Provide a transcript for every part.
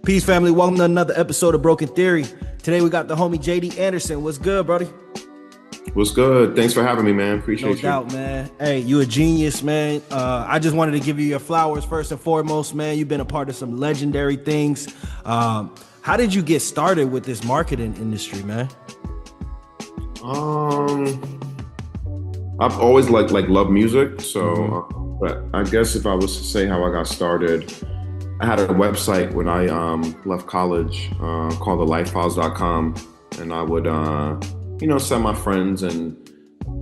Peace, family. Welcome to another episode of Breauxkin Theory. Today we got the homie JD Anderson. What's good, brody? What's good? Thanks for having me, man. Appreciate you. No doubt, man. Hey, you a genius, man. I just wanted to give you your flowers first and foremost, man. You've been a part of some legendary things. How did you get started with this marketing industry, man? I've always loved music, so but I guess if I was to say how I got started, I had a website when I left college called thelifefiles.com, and I would send my friends and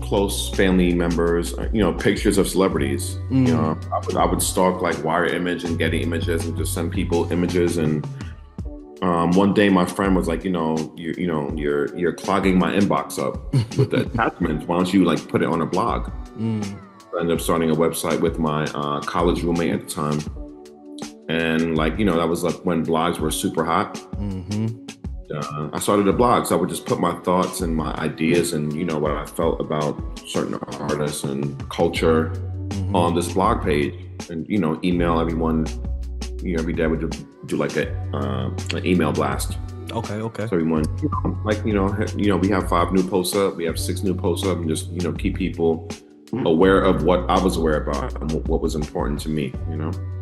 close family members pictures of celebrities. I would stalk like Wire Image and Getty Images and just send people images. And one day my friend was like, you're clogging my inbox up with the attachments. Why don't you like put it on a blog? I ended up starting a website with my college roommate at the time. And that was like when blogs were super hot. I started a blog, so I would just put my thoughts and my ideas and what I felt about certain artists and culture on this blog page, and email everyone. Every day I would do like an email blast. Okay. So everyone, we have 5 new posts up, we have 6 new posts up, and just keep people aware of what I was aware about and what was important to me.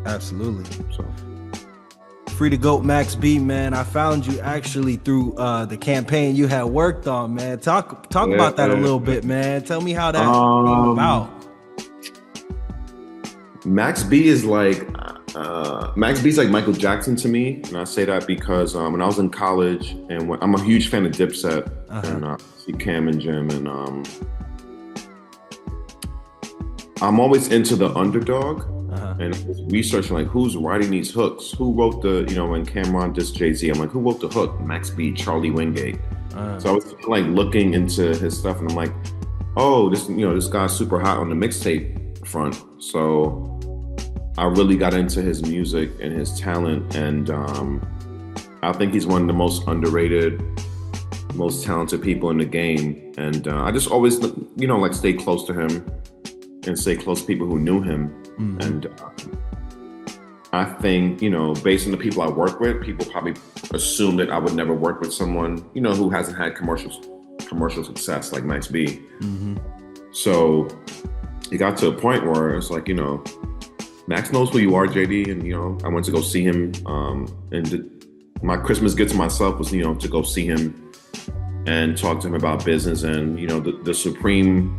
Absolutely. So. Free to GOAT Max B, man. I found you actually through the campaign you had worked on, man. Talk about that a little bit, man. Tell me how that came about. Max B is like Michael Jackson to me, and I say that because when I was in college, and I'm a huge fan of Dipset, and see Cam and Jim, and I'm always into the underdog. And I was researching like who's writing these hooks, who wrote the when Cameron dissed Jay-Z, I'm like, who wrote the hook? Max B, Charlie Wingate. So I was like looking into his stuff, and I'm like, oh, this guy's super hot on the mixtape front. So I really got into his music and his talent, and I think he's one of the most underrated, most talented people in the game. And I just always stay close to him and stay close to people who knew him. And I think, based on the people I work with, people probably assume that I would never work with someone, who hasn't had commercial success like Max B. So it got to a point where it's like, Max knows who you are, JD. And, I went to go see him. And my Christmas gift to myself was, to go see him and talk to him about business. And, the Supreme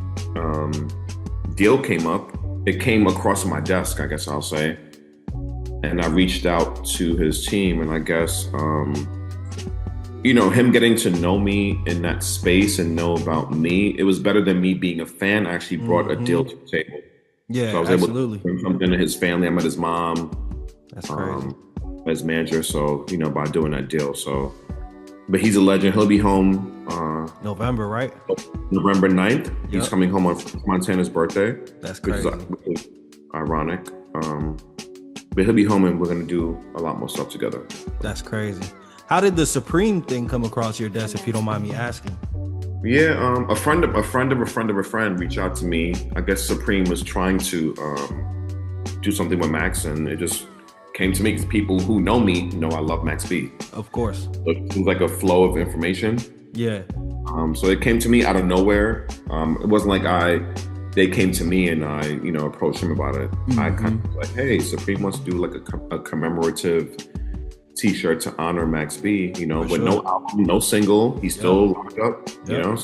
deal came up. It came across my desk, I guess I'll say. And I reached out to his team, and I guess, him getting to know me in that space and know about me, it was better than me being a fan. I actually brought a deal to the table. Yeah, so I was able to bring something to his family. I met his mom. That's crazy. As manager, so, by doing that deal. So, but he's a legend. He'll be home November, right? November 9th. He's coming home on Montana's birthday. That's crazy. Which is ironic. But he'll be home, and we're going to do a lot more stuff together. That's crazy. How did the Supreme thing come across your desk, if you don't mind me asking? Yeah, a friend of a friend reached out to me. I guess Supreme was trying to do something with Max, and it just came to me because people who know me know I love Max B. Of course. So it seems like a flow of information. Yeah. So it came to me out of nowhere. It wasn't like they came to me and I, approached him about it. I kind of was like, hey, Supreme wants to do like a commemorative T-shirt to honor Max B, with no album, no single. He's still locked up, So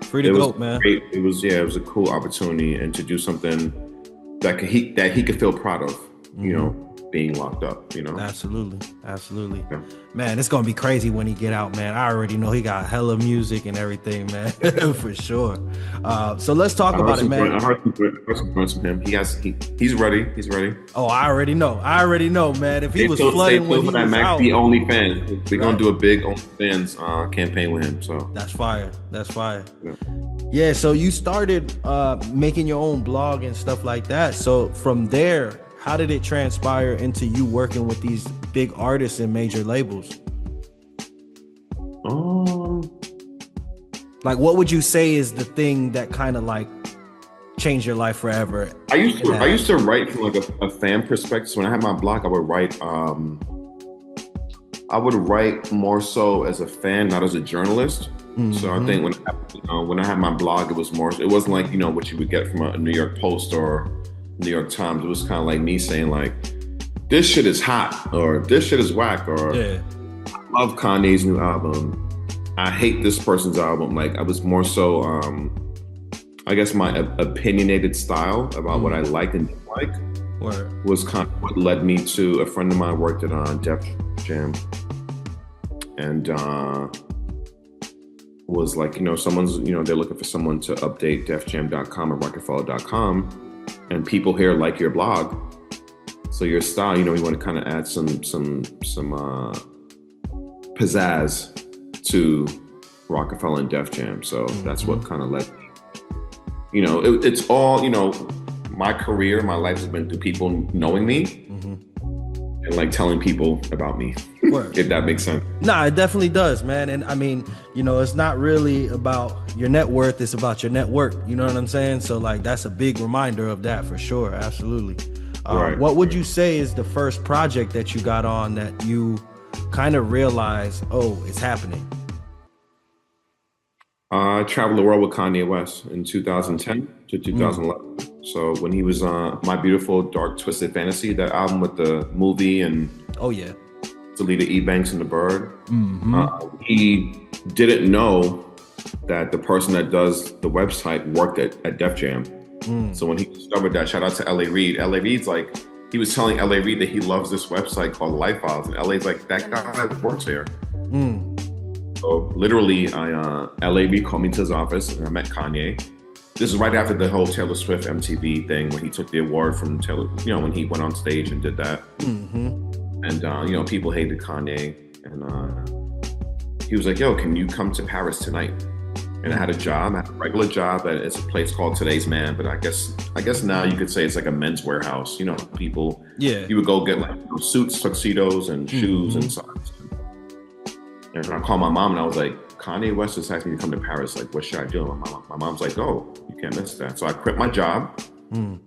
free to GOAT, man. Great. It was a cool opportunity, and to do something that he could feel proud of, being locked up, Absolutely. Yeah. Man, it's gonna be crazy when he get out, man. I already know he got hella music and everything, man. For sure. So let's talk about it, man. I heard some points from him. He's ready. Oh, I already know, man. If he was flooding when he was that Max out, B only fan, we're gonna do a big OnlyFans campaign with him. So that's fire. Yeah. So you started making your own blog and stuff like that. So from there, how did it transpire into you working with these big artists and major labels? Like, what would you say is the thing that kind of like changed your life forever? I used to write from like a fan perspective. So when I had my blog, I would write I would write more so as a fan, not as a journalist. So I think when I had my blog, it wasn't like, what you would get from a New York Post or New York Times. It was kind of like me saying like, this shit is hot, or this shit is whack, or I love Kanye's new album. I hate this person's album. Like I was more so, I guess my opinionated style about what I liked and didn't like was kind of what led me to a friend of mine worked at Def Jam, and was like, someone's, they're looking for someone to update defjam.com or rockefeller.com, and people here like your blog, so your style, you want to kind of add some pizzazz to Rockefeller and Def Jam. So that's what kind of led me. It's all, my career, my life has been through people knowing me and like telling people about me, if that makes sense. Nah, it definitely does, man. And I mean, it's not really about your net worth, it's about your network. You know what I'm saying? So like, that's a big reminder of that for sure. Absolutely. What would you say is the first project that you got on that you kind of realize, oh, it's happening? I traveled the world with Kanye West in 2010 to 2011. So when he was My Beautiful Dark Twisted Fantasy, that album with the movie and Salida E. Banks and the Bird, he didn't know that the person that does the website worked at Def Jam. So when he discovered that, shout out to L.A. Reid. L.A. Reid's like, he was telling L.A. Reid that he loves this website called Life Files, and L.A.'s like, that guy works here. So literally, L.A. Reid called me to his office, and I met Kanye. This is right after the whole Taylor Swift MTV thing, when he took the award from Taylor, when he went on stage and did that. And people hated Kanye, and he was like, "Yo, can you come to Paris tonight?" And I had a regular job it's a place called Today's Man, but I guess now you could say it's like a men's warehouse. People, you would go get like suits, tuxedos, and shoes and socks. And I called my mom and I was like, Kanye West just asked me to come to Paris. Like, what should I do? My mom's like, oh, you can't miss that. So I quit my job and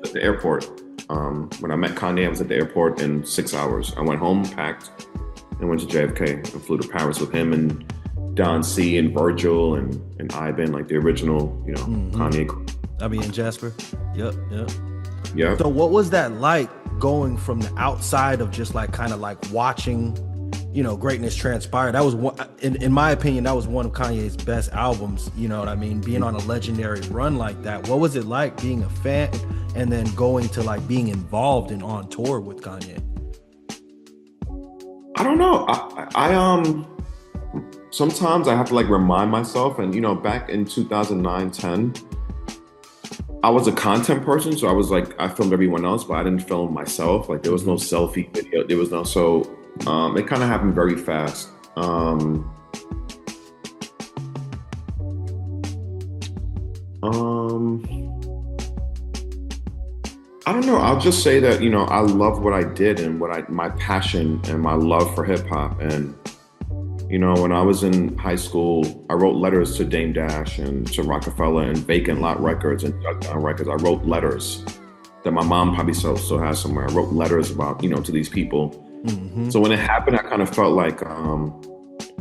at the airport. When I met Kanye, I was at the airport in 6 hours. I went home, packed, and went to JFK and flew to Paris with him and Don C and Virgil and Ivan, like the original, Kanye. I mean, Jasper. Yep. Yeah. So what was that like going from the outside of just like kind of like watching, greatness transpire? That was one, in my opinion, that was one of Kanye's best albums. You know what I mean? Being on a legendary run like that. What was it like being a fan and then going to like being involved and on tour with Kanye? I don't know. I sometimes I have to like remind myself, and back in 2009-10, I was a content person, so I was like, I filmed everyone else, but I didn't film myself. Like there was no selfie video. There was no, so it kind of happened very fast. I don't know. I'll just say that, I love what I did and my passion and my love for hip hop. And, when I was in high school, I wrote letters to Dame Dash and to Rockefeller and Vacant Lot Records and Duck Down Records. I wrote letters that my mom probably still has somewhere. I wrote letters about, to these people. So when it happened, I kind of felt like,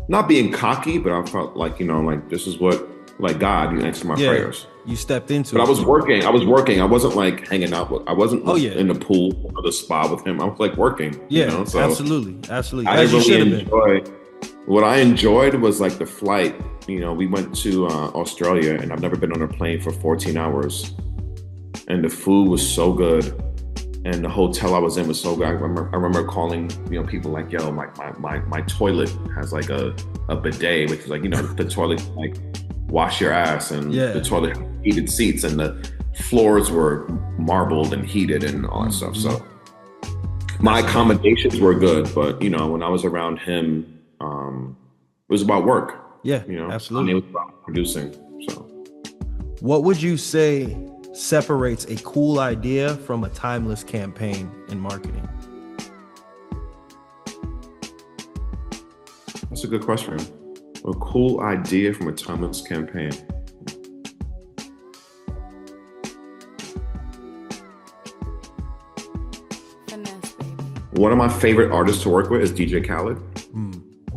not being cocky, but I felt like, like this is what, like God, you answered my prayers. You stepped into it. But I was working. I wasn't like hanging out I wasn't in the pool or the spa with him. I was like working. So absolutely. I didn't really enjoy. What I enjoyed was like the flight. We went to Australia, and I've never been on a plane for 14 hours. And the food was so good. And the hotel I was in was so good. I remember calling, people like, yo, my toilet has like a bidet, which is like, the toilet, like wash your ass, and the toilet had heated seats, and the floors were marbled and heated and all that stuff. So my accommodations were good, but when I was around him, it was about work. Absolutely. And it was about producing. So what would you say separates a cool idea from a timeless campaign in marketing? That's a good question. A cool idea from a timeless campaign. one of my favorite artists to work with is DJ Khaled,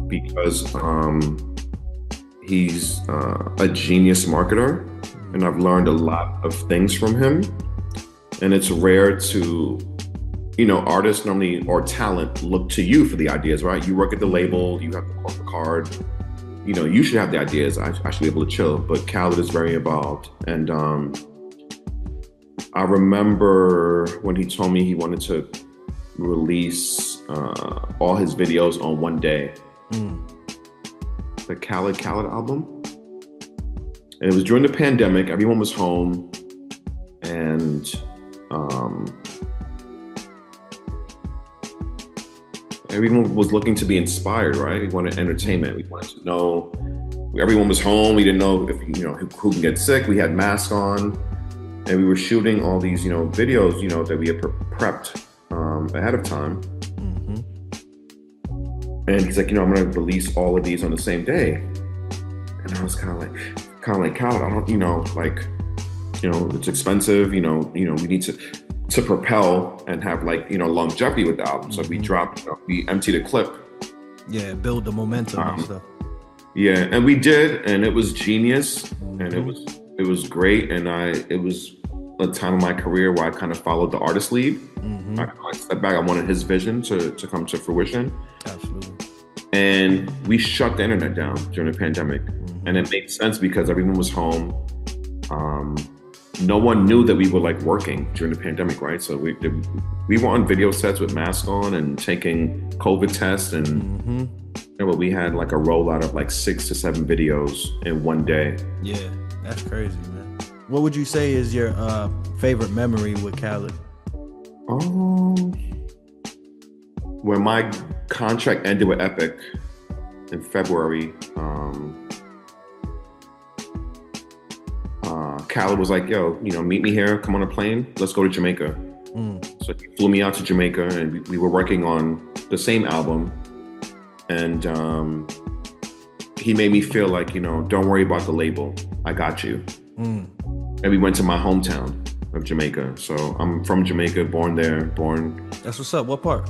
because he's a genius marketer, and I've learned a lot of things from him. And it's rare to, artists normally, or talent, look to you for the ideas, right? You work at the label, you have the corporate card, you should have the ideas. I should be able to chill, but Khaled is very involved. And I remember when he told me he wanted to release all his videos on one day. The Khaled album. And it was during the pandemic, everyone was home, and everyone was looking to be inspired, right? We wanted entertainment. We wanted to know. Everyone was home. We didn't know if who can get sick. We had masks on, and we were shooting all these videos that we had prepped ahead of time. And he's like, I'm gonna release all of these on the same day. And I was kind of like, Khaled, I don't, it's expensive. We need to propel and have longevity with the album. So we dropped, we emptied a clip. Yeah, build the momentum and stuff. Yeah, and we did, and it was genius, and it was great, and it was a time of my career where I kind of followed the artist lead. I stepped back. I wanted his vision to come to fruition. Absolutely. And we shut the internet down during the pandemic, and it made sense because everyone was home. No one knew that we were working during the pandemic, right? So we were on video sets with masks on and taking COVID tests, and we had a rollout of 6 to 7 videos in one day. Yeah, that's crazy, man. What would you say is your favorite memory with Khaled? When my contract ended with Epic in February, Khaled was like, yo, meet me here, come on a plane, let's go to Jamaica. So he flew me out to Jamaica, and we were working on the same album. And he made me feel like, don't worry about the label, I got you. And we went to my hometown of Jamaica. So I'm from Jamaica, born there, That's what's up. What part?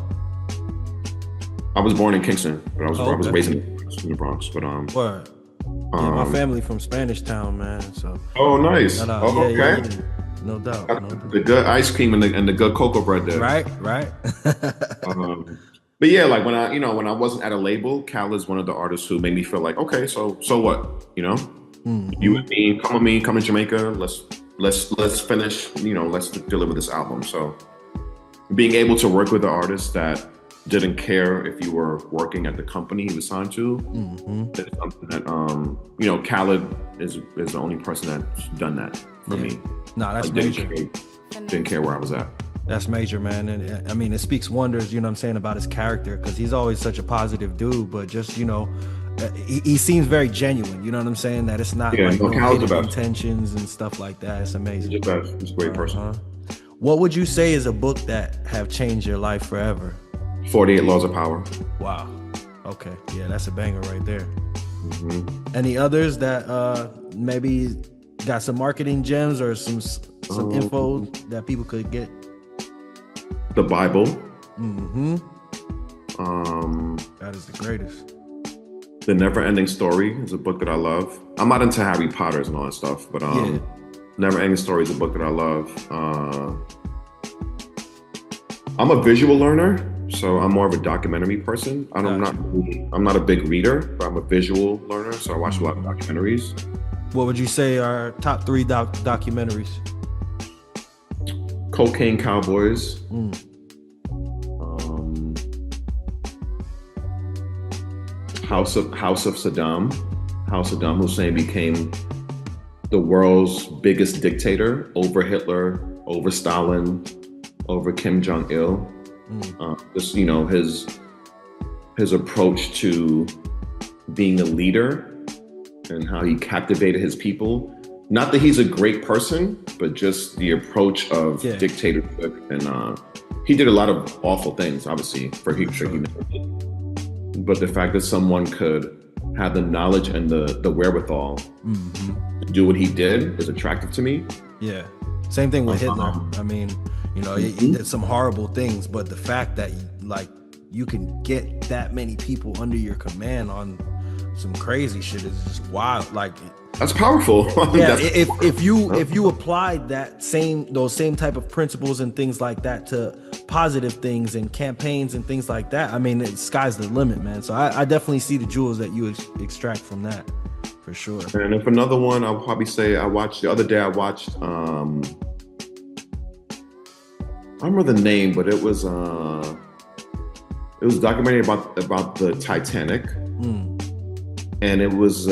I was born in Kingston, but I was raised in the Bronx. But Word. Yeah, my family from Spanish Town, man. So. Oh, nice. Okay. Yeah. No doubt. The good ice cream and the good cocoa bread there. Right. But yeah, when I wasn't at a label, Khaled's one of the artists who made me feel like, okay, so what? You and me, come to Jamaica. Let's finish. Let's deliver this album. So being able to work with the artists that didn't care if you were working at the company he was signed to. That's something that Khaled is the only person that's done that for me. No, that's major. Didn't care where I was at. That's major, man. And I mean, it speaks wonders, about his character, because he's always such a positive dude, but just, he seems very genuine, you know what I'm saying? That it's not intentions and stuff like that. It's amazing. He's a great person. What would you say is a book that have changed your life forever? 48 Laws of Power. Wow. Okay. Yeah, that's a banger right there. Any others that maybe got some marketing gems or some info that people could get? The Bible. That is the greatest. The Never Ending Story is a book that I love. I'm not into Harry Potters and all that stuff, but Never Ending Story is a book that I love. I'm a visual learner, so I'm more of a documentary person. I'm not a big reader, but I'm a visual learner, so I watch a lot of documentaries. What would you say are top 3 documentaries? Cocaine Cowboys. House of Saddam. How Saddam Hussein became the world's biggest dictator over Hitler, over Stalin, over Kim Jong-il. His approach to being a leader and how he captivated his people. Not that he's a great person, but just the approach of dictatorship. And he did a lot of awful things, obviously, for humanity. But the fact that someone could have the knowledge and the wherewithal to do what he did is attractive to me. Yeah. Same thing with Hitler. I mean, he did some horrible things, but the fact that like you can get that many people under your command on some crazy shit is just wild. Like that's powerful. Yeah, if you applied those same type of principles and things like that to positive things and campaigns and things like that, I mean, the sky's the limit, man. So I definitely see the jewels that you extract from that, for sure. And if another one, I'll probably say I watched the other day. I watched I don't remember the name, but it was a documentary about the Titanic, and it was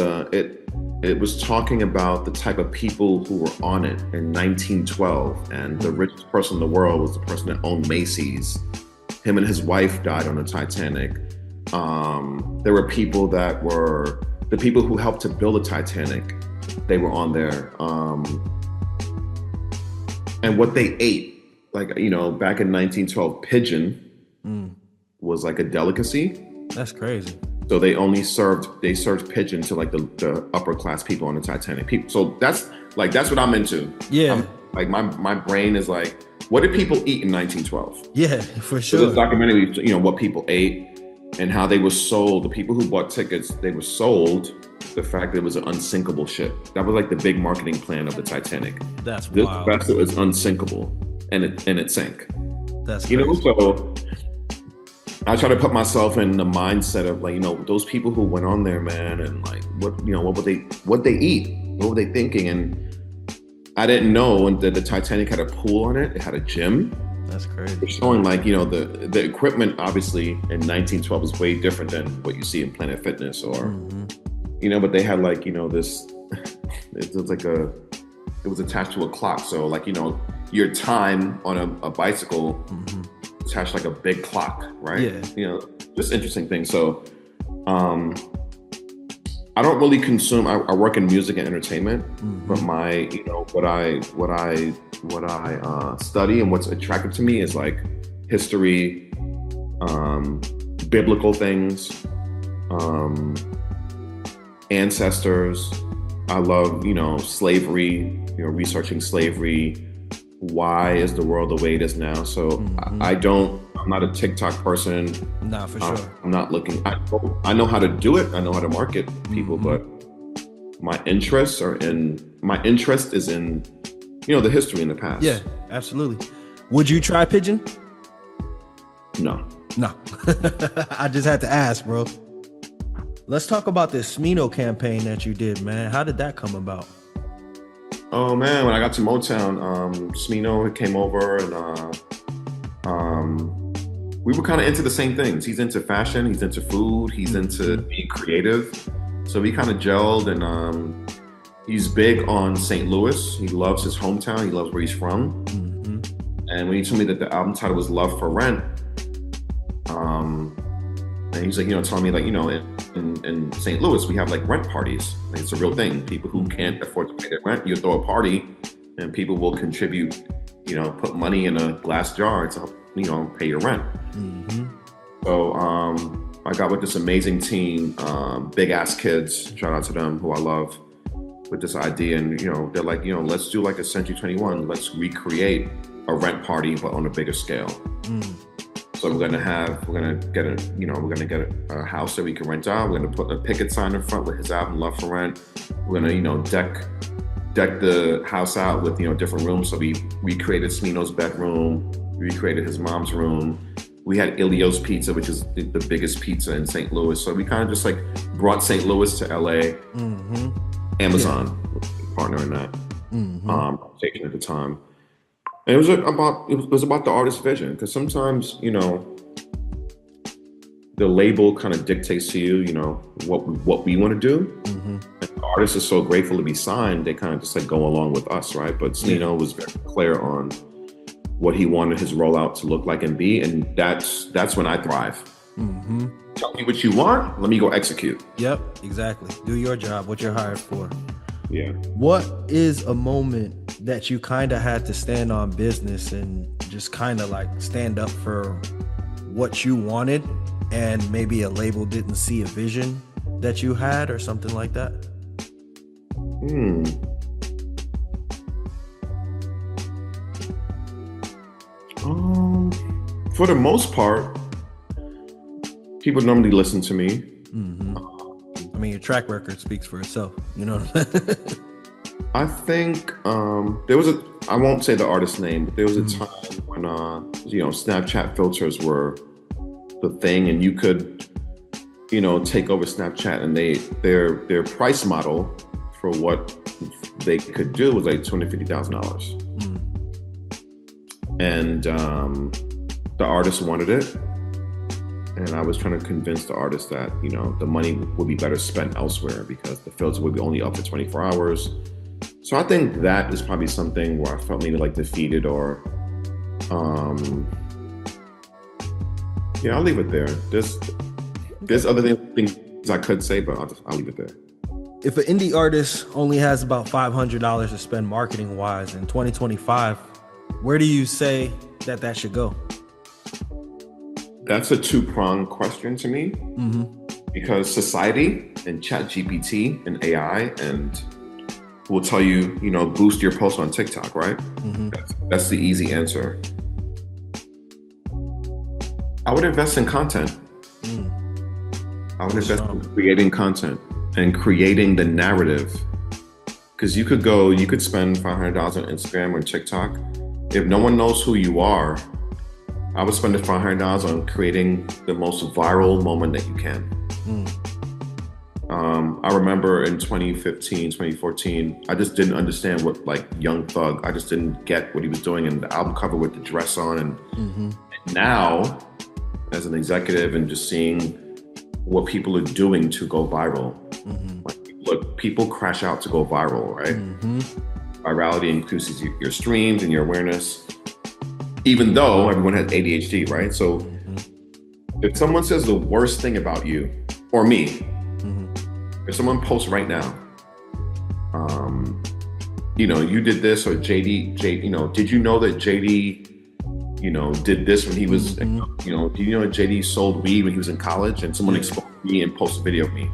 talking about the type of people who were on it in 1912, and the richest person in the world was the person that owned Macy's. Him and his wife died on the Titanic. There were people that were the people who helped to build the Titanic. They were on there, and what they ate. Like, back in 1912, pigeon was like a delicacy. That's crazy. So they served pigeon to like the upper class people on the Titanic. People. So that's what I'm into. Yeah. My brain is like, what did people eat in 1912? Yeah, for sure. So this documentary, what people ate and how they were sold. The people who bought tickets, they were sold the fact that it was an unsinkable ship. That was like the big marketing plan of the Titanic. That's wild. This vessel is unsinkable. And it sank. That's crazy. So I try to put myself in the mindset of like, those people who went on there, man, and like what they eat, what were they thinking? And I didn't know that the Titanic had a pool on it. It had a gym. That's crazy. It's showing like, the equipment obviously in 1912 is way different than what you see in Planet Fitness or, but they had like, this, it was like it was attached to a clock. So like, your time on a bicycle attached like a big clock, right? Yeah. Just interesting things. So I don't really consume, I work in music and entertainment, but my, what I study and what's attractive to me is like history, biblical things, ancestors. I love, slavery, researching slavery. Why is the world the way it is now? So I'm not a TikTok person. Nah, for sure. I'm not looking. I know how to do it. I know how to market people, but my interest is in, the history in the past. Yeah, absolutely. Would you try pigeon? No. I just had to ask, bro. Let's talk about this Smino campaign that you did, man. How did that come about? Oh man, when I got to Motown, Smino came over and we were kind of into the same things. He's into fashion, he's into food, he's into being creative. So we kind of gelled, and he's big on St. Louis. He loves his hometown, he loves where he's from. And when he told me that the album title was Love for Rent, and he's like, telling me like, in St. Louis, we have like rent parties. Like, it's a real thing. People who can't afford to pay their rent, you throw a party and people will contribute, put money in a glass jar to help, pay your rent. So I got with this amazing team, Big Ass Kids, shout out to them, who I love, with this idea. And, they're like, let's do like a Century 21. Let's recreate a rent party, but on a bigger scale. So we're gonna get a house that we can rent out. We're gonna put a picket sign in front with his album Love for Rent. We're gonna, deck the house out with, different rooms. So we recreated Smino's bedroom, recreated his mom's room. We had Ilio's Pizza, which is the biggest pizza in St. Louis. So we kind of just like brought St. Louis to LA. Amazon partner in that conversation at the time. And it was about the artist's vision, because sometimes, the label kind of dictates to you, what we want to do. And the artist is so grateful to be signed, they kind of just like go along with us, right? But Smino was very clear on what he wanted his rollout to look like and be, and that's when I thrive. Tell me what you want, let me go execute. Yep, exactly. Do your job, what you're hired for. Yeah. What is a moment that you kind of had to stand on business and just kind of like stand up for what you wanted, and maybe a label didn't see a vision that you had or something like that? For the most part, people normally listen to me. I mean, your track record speaks for itself. You know what I'm saying? I think there was I won't say the artist's name, but there was a time when Snapchat filters were the thing, and you could take over Snapchat, and their price model for what they could do was like $250,000. And the artist wanted it, and I was trying to convince the artist that the money would be better spent elsewhere because the filter would be only up for 24 hours. So I think that is probably something where I felt maybe like defeated, or I'll leave it there. There's other things I could say, but I'll leave it there. If an indie artist only has about $500 to spend marketing wise in 2025, where do you say that should go? That's a two-pronged question to me, because society and ChatGPT and AI and will tell you, boost your post on TikTok, right? That's the easy answer. I would invest in content. I would invest in creating content and creating the narrative. Because you could spend $500 on Instagram or TikTok. If no one knows who you are, I would spend the $500 on creating the most viral moment that you can. I remember in 2015, 2014, I just didn't understand what Young Thug, I just didn't get what he was doing, and the album cover with the dress on. And now, as an executive and just seeing what people are doing to go viral, people crash out to go viral, right? Virality increases your streams and your awareness, even though everyone has ADHD, right? So if someone says the worst thing about you or me, if someone posts right now, you did this, or JD, did you know that JD, did this when he was, do you know that JD sold weed when he was in college, and someone exposed me and posted a video of me?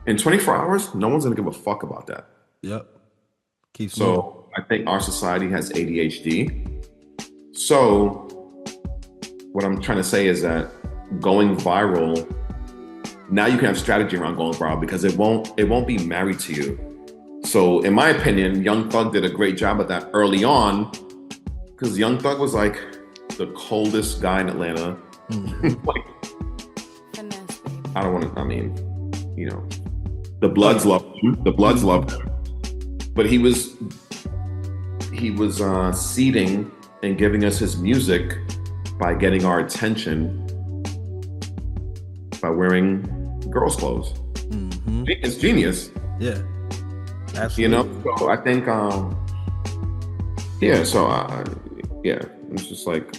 In 24 hours, no one's gonna give a fuck about that. Yep. So I think our society has ADHD. So what I'm trying to say is that going viral, now you can have strategy around going viral, because it won't be married to you. So in my opinion, Young Thug did a great job at that early on, because Young Thug was like the coldest guy in Atlanta. I don't want to, the Bloods loved him. The Bloods loved him. But he was seeding and giving us his music by getting our attention by wearing girls' clothes. It's genius. Yeah, absolutely. So I think, it's just like,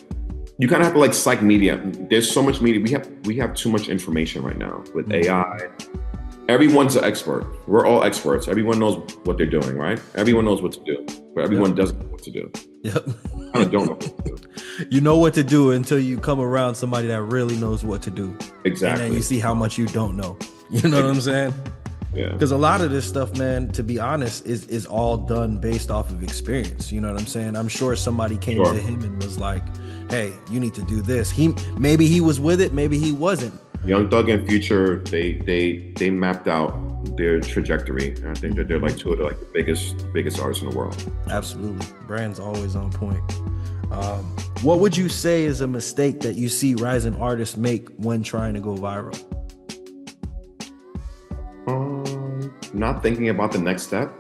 you kind of have to psych media. There's so much media. We have too much information right now with AI. Everyone's an expert. We're all experts. Everyone knows what they're doing, right? Everyone knows what to do, but everyone doesn't know what to do. Yep. I kind of don't know what to do. You know what to do until you come around somebody that really knows what to do. Exactly. And then you see how much you don't know. You know what I'm saying? Yeah. Because a lot of this stuff, man, to be honest, is all done based off of experience. You know what I'm saying? I'm sure somebody came to him and was like, hey, you need to do this. Maybe he was with it, maybe he wasn't. Young Thug and Future, they mapped out their trajectory. And I think that they're two of the biggest artists in the world. Absolutely. Brand's always on point. What would you say is a mistake that you see rising artists make when trying to go viral? Not thinking about the next step.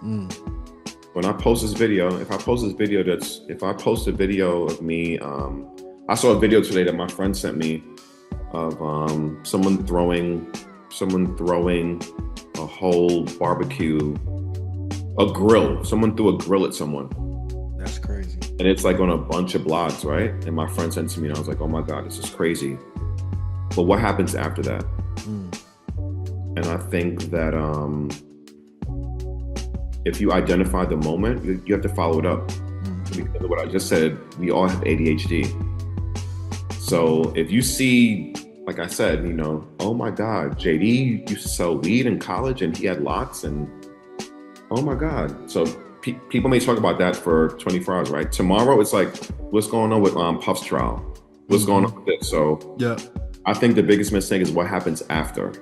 When I post this video, if I post a video of me, I saw a video today that my friend sent me of someone throwing a whole barbecue, a grill. Someone threw a grill at someone. That's crazy. And it's on a bunch of blogs, right? And my friend sent it to me, and I was like, oh my God, this is crazy. But what happens after that? And I think that if you identify the moment, you have to follow it up. Because of what I just said, we all have ADHD. So if you see, like I said, oh my God, JD used to sell weed in college and he had lots, and oh my God. So people may talk about that for 24 hours, right? Tomorrow it's what's going on with Puff's trial? What's going on with this? So yeah, I think the biggest mistake is what happens after.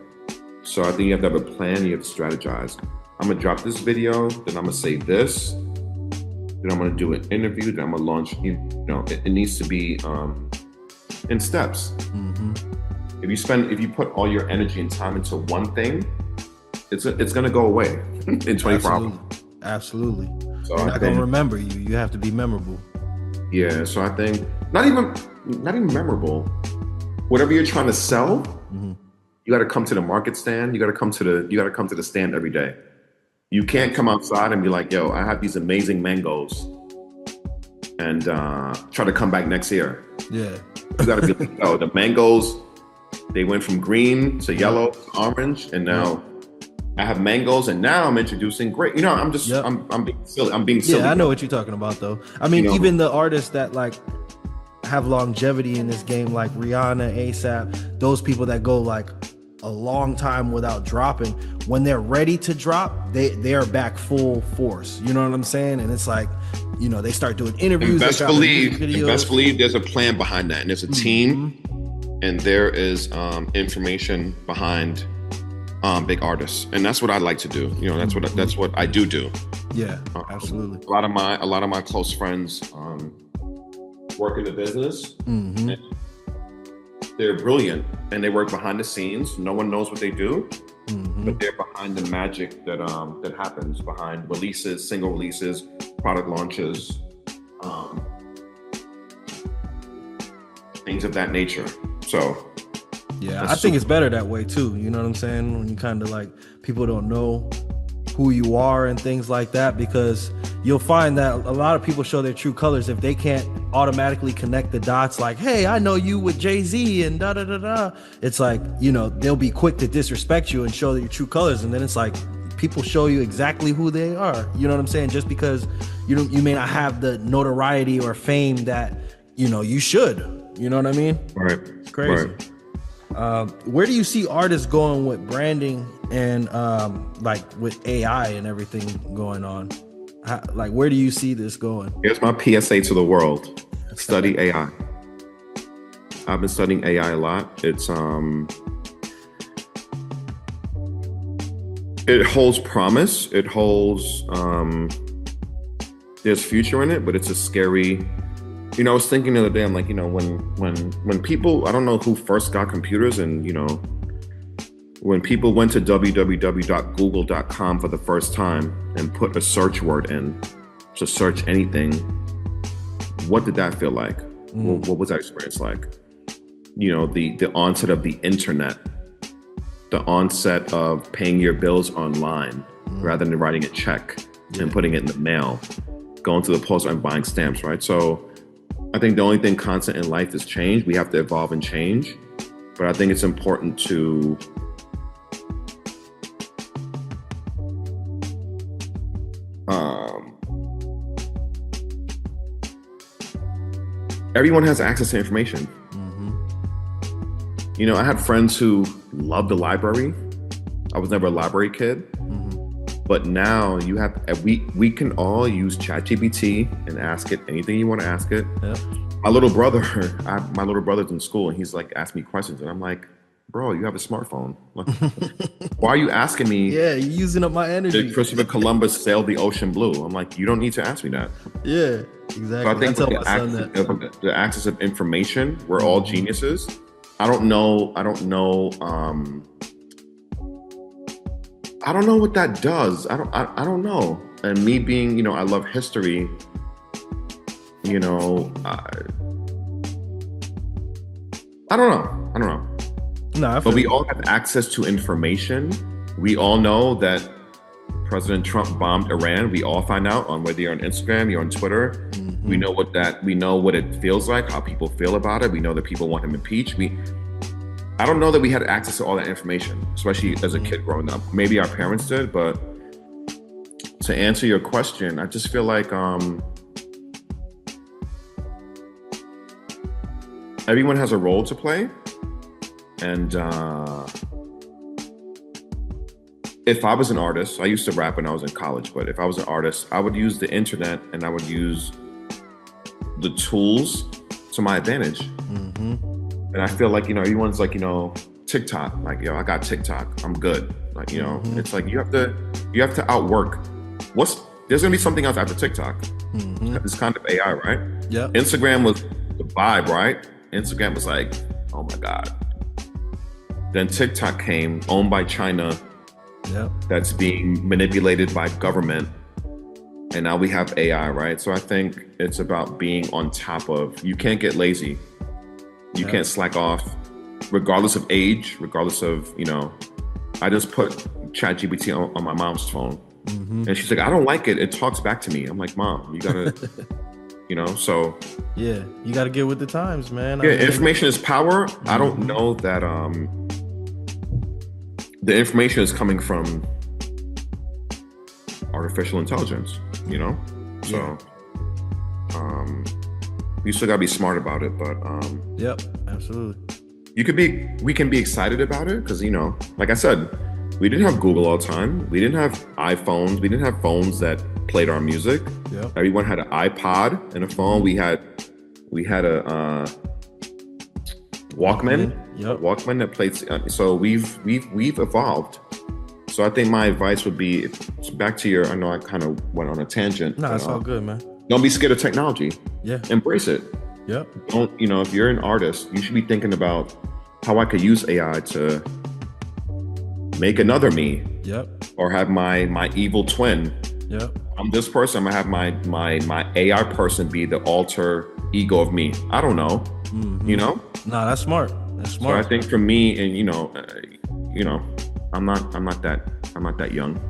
So I think you have to have a plan. You have to strategize. I'm gonna drop this video, then I'm gonna say this, then I'm gonna do an interview, then I'm gonna launch. You know, it needs to be in steps. If you put all your energy and time into one thing, it's gonna go away in 24 hours. Absolutely. So they're not gonna remember you. You have to be memorable. Yeah. So I think not even memorable. Whatever you're trying to sell, you got to come to the market stand. You got to come to the stand every day. You can't come outside and be like, "Yo, I have these amazing mangoes," and try to come back next year. Yeah. You got to be like, "Oh, the mangoes, they went from green to yellow to orange, and now I have mangoes, and now I'm introducing grape." You know, I'm being silly. I'm being silly. Yeah, I know what you're talking about, though. I mean, even the artists that like have longevity in this game, like Rihanna, ASAP, those people that go like a long time without dropping, when they're ready to drop, they are back full force. You know what I'm saying? And it's like, you know, they start doing interviews. And best believe there's a plan behind that, and there's a team, and there is information behind big artists, and that's what I like to do. You know, that's what I do. Yeah, absolutely. A lot of my close friends work in the business. And they're brilliant, and they work behind the scenes. No one knows what they do, but they're behind the magic that happens behind releases, single releases, product launches, things of that nature. So yeah, I think it's better that way too. You know what I'm saying? When you kind of like, people don't know who you are and things like that, because you'll find that a lot of people show their true colors if they can't automatically connect the dots, like, hey, I know you with Jay-Z and da da da da. It's like, you know, they'll be quick to disrespect you and show your true colors, and then it's like people show you exactly who they are. You know what I'm saying? Just because you may not have the notoriety or fame that, you know, you should. You know what I mean? Right. It's crazy. Right. Where do you see artists going with branding and like with AI and everything going on? Like, where do you see this going? Here's my PSA to the world. Study AI. I've been studying AI a lot. It's it holds promise. It holds there's future in it, but it's a scary. You know, I was thinking the other day, I'm like, you know, when people, I don't know who first got computers, and, you know, when people went to www.google.com for the first time and put a search word in to search anything, what did that feel like? What was that experience like? You know, the onset of the internet, the onset of paying your bills online rather than writing a check and putting it in the mail, going to the post and buying stamps, right? So I think the only thing constant in life is change. We have to evolve and change. But I think it's important to everyone has access to information. You know, I had friends who loved the library. I was never a library kid. But now you have, we can all use ChatGPT and ask it anything you want to ask it. Yeah. My little brother's in school, and he's like, ask me questions, and I'm like, bro, you have a smartphone. Like, why are you asking me? Yeah, you're using up my energy. Did Christopher Columbus sail the ocean blue? I'm like, you don't need to ask me that. Yeah, exactly. So I think the access of information, we're all geniuses. I don't know what that does. I don't know. And me being, you know, I love history, you know, I don't know. No, but we all have access to information. We all know that President Trump bombed Iran. We all find out on whether you're on Instagram, you're on Twitter. We know what it feels like, how people feel about it. We know that people want him impeached. I don't know that we had access to all that information, especially as a kid growing up. Maybe our parents did, but to answer your question, I just feel like everyone has a role to play. And if I was an artist, I used to rap when I was in college, but if I was an artist, I would use the internet and I would use the tools to my advantage. And I feel like, everyone's like, TikTok, like, I got TikTok, I'm good. Like, it's like you have to outwork. There's gonna be something else after TikTok. It's kind of AI, right? Yeah. Instagram was the vibe, right? Instagram was like, oh my God. Then TikTok came, owned by China. Yep. That's being manipulated by government. And now we have AI, right? So I think it's about being on top of, you can't get lazy. You can't slack off, regardless of age, regardless of, I just put ChatGPT on my mom's phone. And she's like, I don't like it. It talks back to me. I'm like, Mom, you gotta, so. Yeah, you gotta get with the times, man. Yeah, information is power. I don't know that the information is coming from artificial intelligence, So you still gotta be smart about it, but yep, absolutely. We can be excited about it because, like I said, we didn't have Google all the time. We didn't have iPhones. We didn't have phones that played our music. Yep. Everyone had an iPod and a phone. We had a Walkman. Yep. Walkman that played. So we've evolved. So I think my advice would be back to I know I kind of went on a tangent. No, it's all good, man. Don't be scared of technology. Yeah. Embrace it. Yep. Don't, if you're an artist, you should be thinking about how I could use AI to make another me. Yep. Or have my evil twin. Yep. I'm this person. I'm gonna have my AI person be the alter ego of me. I don't know. No, that's smart. That's smart. So I think for me, and I'm not that young,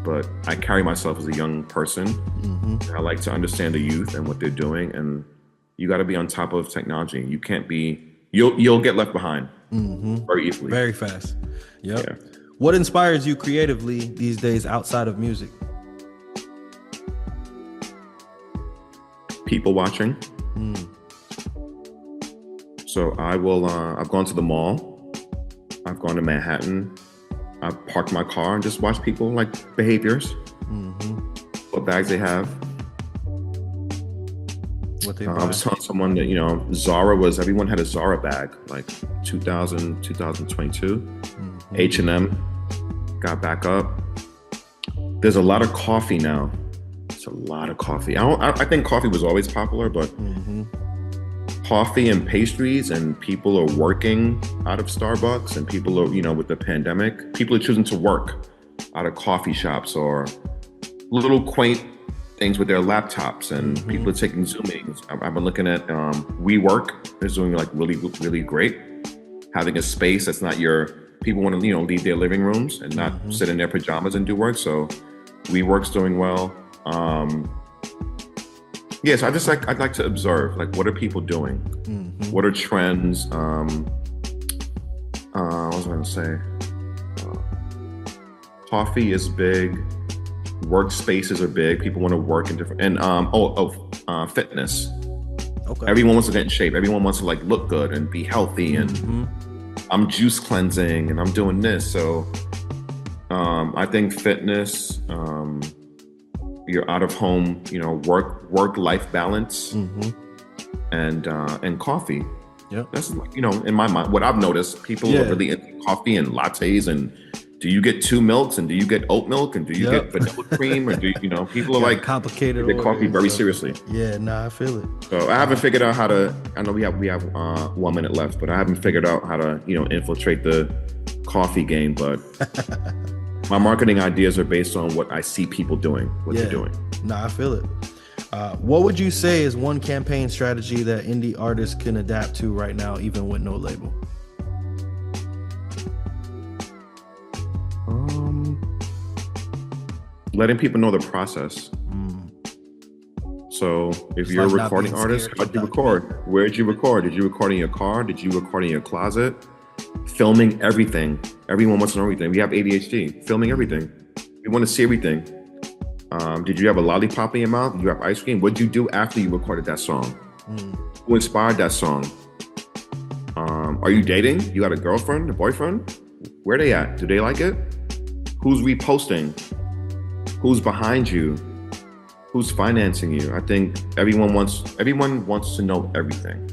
but I carry myself as a young person. I like to understand the youth and what they're doing, and you got to be on top of technology. You can't be. You'll get left behind very easily. Very fast. Yep. Yeah. What inspires you creatively these days outside of music? People watching. So I've gone to the mall. I've gone to Manhattan. I've parked my car and just watched people, like, behaviors. What bags they have. What they I was telling someone that, everyone had a Zara bag, like 2022. H&M got back up. There's a lot of coffee now. It's a lot of coffee. I think coffee was always popular, but coffee and pastries, and people are working out of Starbucks, and people are, with the pandemic, people are choosing to work out of coffee shops or little quaint things with their laptops, and people are taking Zoomings. I've been looking at WeWork is doing like really, really great. Having a space that's not people want to, leave their living rooms and not sit in their pajamas and do work. So WeWork's doing well. Yeah, so I'd like to observe, like, what are people doing? What are trends? What was I going to say? Coffee is big. Workspaces are big. People want to work in different, and fitness. Okay. Everyone wants to get in shape. Everyone wants to, like, look good and be healthy. And I'm juice cleansing and I'm doing this. So I think fitness, your out of home, work-life balance, and coffee. Yeah, that's, in my mind, what I've noticed. People are really into coffee and lattes. And do you get 2 milks, and do you get oat milk, and do you get vanilla cream, or do people are like complicated? They take coffee very seriously. Yeah, I feel it. So I haven't figured out how to. I know we have 1 minute left, but I haven't figured out how to infiltrate the coffee game. But my marketing ideas are based on what I see people doing, what they're doing. I feel it. What would you say is one campaign strategy that indie artists can adapt to right now, even with no label? Letting people know the process. So if you're a recording artist, how'd you record? Where'd you record? Did you record in your car? Did you record in your closet? Filming everything. Everyone wants to know everything. We have ADHD. Filming everything. We want to see everything. Did you have a lollipop in your mouth? Did you have ice cream? What'd you do after you recorded that song? Who inspired that song? Are you dating? You got a girlfriend, a boyfriend? Where they at? Do they like it? Who's reposting? Who's behind you? Who's financing you? I think everyone wants to know everything.